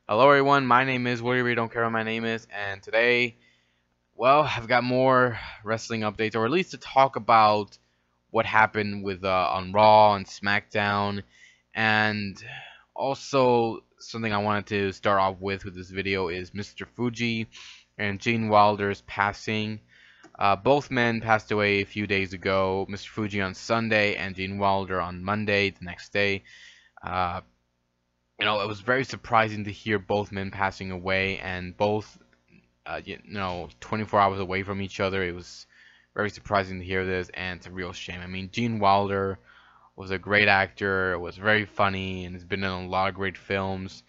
Hello everyone, my name is Willie. Don't care what my name is, and today, well, I've got more wrestling updates, or at least to talk about what happened with on Raw and SmackDown, and also something I wanted to start off with this video is Mr. Fuji and Gene Wilder's passing. Both men passed away a few days ago. Mr. Fuji on Sunday and Gene Wilder on Monday, the next day. Uh, it was very surprising to hear both men passing away and both, 24 hours away from each other. It was very surprising to hear this, and it's a real shame. I mean, Gene Wilder was a great actor, was very funny, and has been in a lot of great films.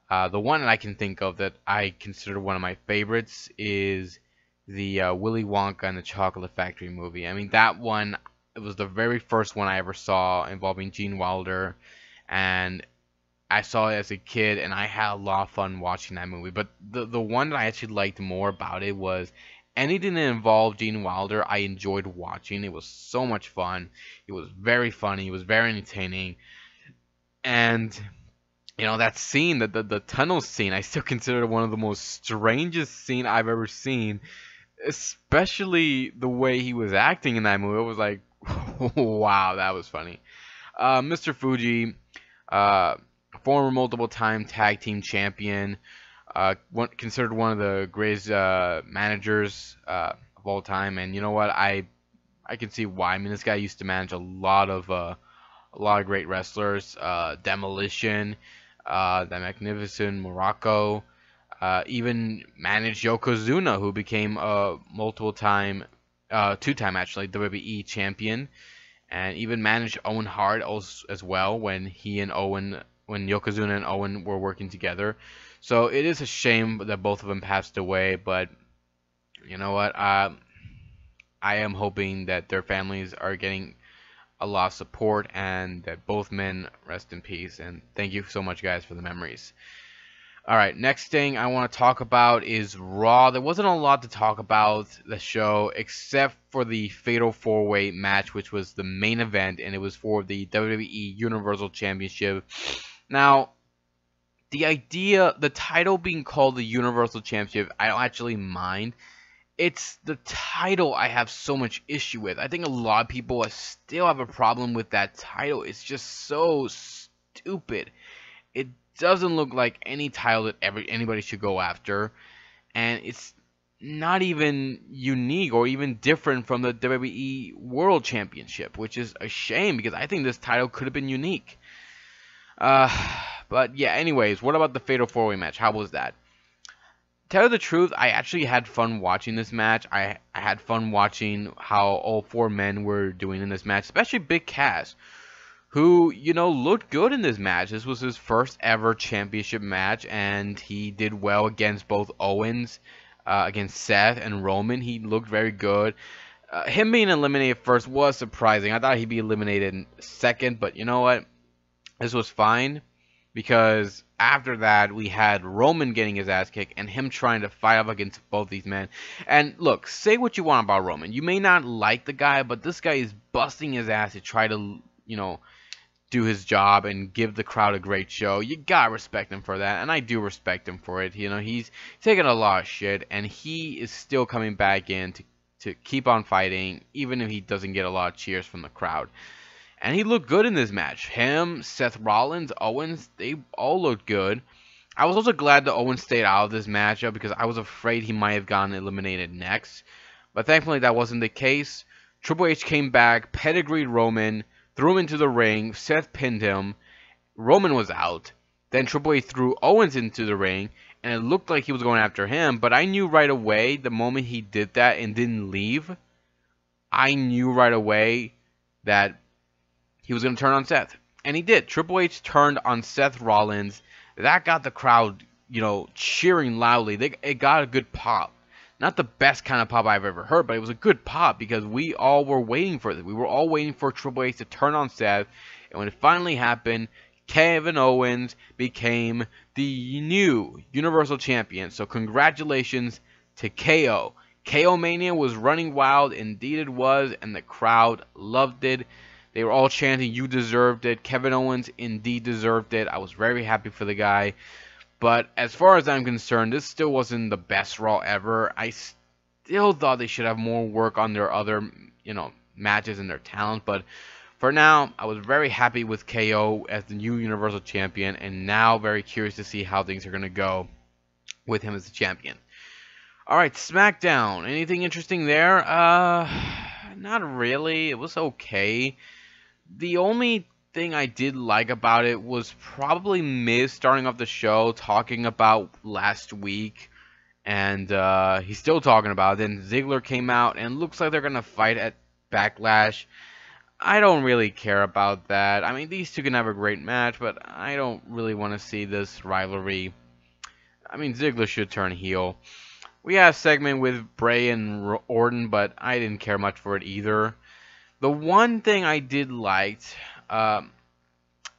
The one that I can think of that I consider one of my favorites is the Willy Wonka and the Chocolate Factory movie. I mean, that one, it was the very first one I ever saw involving Gene Wilder, and I saw it as a kid, and I had a lot of fun watching that movie. But the one that I actually liked more about it was anything that involved Gene Wilder, I enjoyed watching. It was so much fun. It was very funny. It was very entertaining. And, that scene, the tunnel scene, I still consider it one of the most strangest scene I've ever seen. Especially the way he was acting in that movie. It was like, wow, that was funny. Mr. Fuji, uh, former multiple-time tag team champion, considered one of the greatest managers of all time. And you know what? I can see why. I mean, this guy used to manage a lot of great wrestlers. Demolition, the Magnificent Morocco, even managed Yokozuna, who became a multiple-time, two-time actually WWE champion, and even managed Owen Hart as well when Yokozuna and Owen were working together. So it is a shame that both of them passed away, but you know what? I am hoping that their families are getting a lot of support and that both men rest in peace. And thank you so much, guys, for the memories. All right, next thing I want to talk about is Raw. There wasn't a lot to talk about the show except for the Fatal 4-Way match, which was the main event, and it was for the WWE Universal Championship. Now, the title being called the Universal Championship, I don't actually mind. It's the title I have so much issue with. I think a lot of people still have a problem with that title. It's just so stupid. It doesn't look like any title that anybody should go after, and it's not even unique or even different from the WWE World Championship, which is a shame because I think this title could have been unique. Uh, but yeah, anyways, what about the Fatal 4-Way match? How was that? Tell you the truth, I actually had fun watching this match. I had fun watching how all four men were doing in this match, especially Big Cass, who, looked good in this match. This was his first ever championship match, and he did well against both Owens, against Seth and Roman. He looked very good. Him being eliminated first was surprising. I thought he'd be eliminated second, but you know what? This was fine, because after that, we had Roman getting his ass kicked and him trying to fight up against both these men. And look, say what you want about Roman. You may not like the guy, but this guy is busting his ass to try to, do his job and give the crowd a great show. You gotta respect him for that, and I do respect him for it. He's taking a lot of shit, and he is still coming back in to keep on fighting, even if he doesn't get a lot of cheers from the crowd. And he looked good in this match. Him, Seth Rollins, Owens, they all looked good. I was also glad that Owens stayed out of this matchup because I was afraid he might have gotten eliminated next. But thankfully that wasn't the case. Triple H came back, pedigreed Roman, threw him into the ring, Seth pinned him, Roman was out. Then Triple H threw Owens into the ring, and it looked like he was going after him, but I knew right away, the moment he did that and didn't leave, I knew right away that he was going to turn on Seth. And he did. Triple H turned on Seth Rollins. That got the crowd, cheering loudly. It got a good pop. Not the best kind of pop I've ever heard, but it was a good pop because we all were waiting for it. We were all waiting for Triple H to turn on Seth. And when it finally happened, Kevin Owens became the new Universal Champion. So congratulations to KO. KO Mania was running wild. Indeed it was. And the crowd loved it. They were all chanting, "You deserved it." Kevin Owens indeed deserved it. I was very happy for the guy. But as far as I'm concerned, this still wasn't the best Raw ever. I still thought they should have more work on their other, matches and their talent. But for now, I was very happy with KO as the new Universal Champion, and now very curious to see how things are going to go with him as the champion. Alright, SmackDown. Anything interesting there? Not really. It was okay. The only thing I did like about it was probably Miz starting off the show talking about last week. And he's still talking about it. Then Ziggler came out and looks like they're going to fight at Backlash. I don't really care about that. I mean, these two can have a great match, but I don't really want to see this rivalry. I mean, Ziggler should turn heel. We had a segment with Bray and Orton, but I didn't care much for it either. The one thing I did like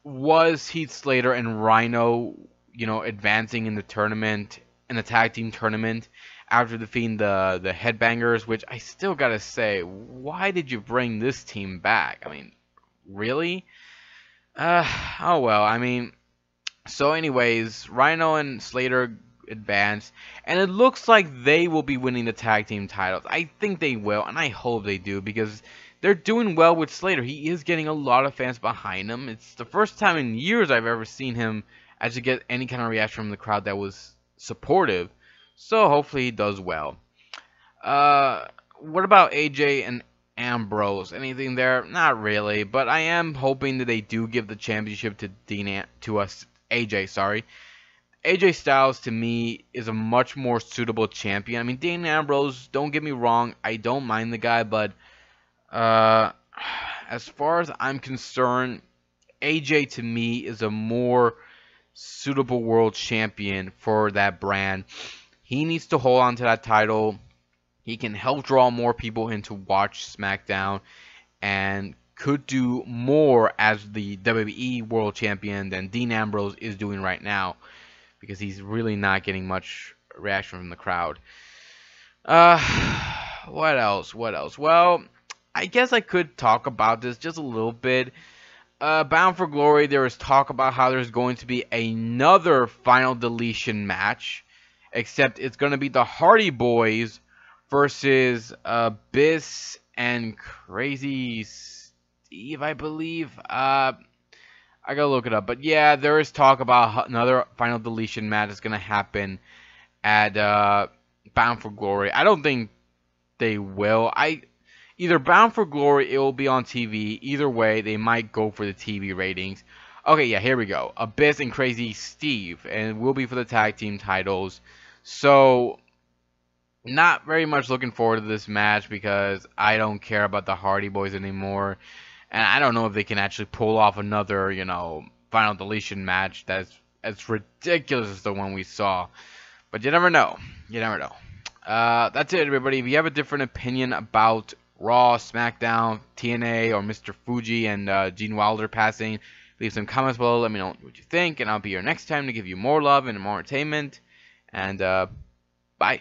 was Heath Slater and Rhino, advancing in the tournament, in the tag team tournament, after defeating the Headbangers, which I still gotta say, why did you bring this team back? I mean, really? Oh well, I mean, so anyways, Rhino and Slater advance, and it looks like they will be winning the tag team titles. I think they will, and I hope they do, because they're doing well with Slater. He is getting a lot of fans behind him. It's the first time in years I've ever seen him actually get any kind of reaction from the crowd that was supportive. So hopefully he does well. What about AJ and Ambrose? Anything there? Not really, but I am hoping that they do give the championship to AJ. Sorry. AJ Styles, to me, is a much more suitable champion. I mean, Dean Ambrose, don't get me wrong, I don't mind the guy, but as far as I'm concerned, AJ, to me, is a more suitable world champion for that brand. He needs to hold on to that title. He can help draw more people in to watch SmackDown, and could do more as the WWE World Champion than Dean Ambrose is doing right now, because he's really not getting much reaction from the crowd. What else? Well, I guess I could talk about this just a little bit. Bound for Glory, there is talk about how there's going to be another Final Deletion match, except it's going to be the Hardy Boys versus Abyss and Crazy Steve, I believe. I gotta look it up, but yeah, there is talk about another Final Deletion match that's gonna happen at Bound for Glory. I don't think they will. Either Bound for Glory, it will be on TV. Either way, they might go for the TV ratings. Okay, yeah, here we go. Abyss and Crazy Steve, and it will be for the tag team titles. So, not very much looking forward to this match, because I don't care about the Hardy Boys anymore. And I don't know if they can actually pull off another, Final Deletion match that's as ridiculous as the one we saw. But you never know. That's it, everybody. If you have a different opinion about Raw, SmackDown, TNA, or Mr. Fuji and Gene Wilder passing, leave some comments below. Let me know what you think, and I'll be here next time to give you more love and more entertainment. And bye.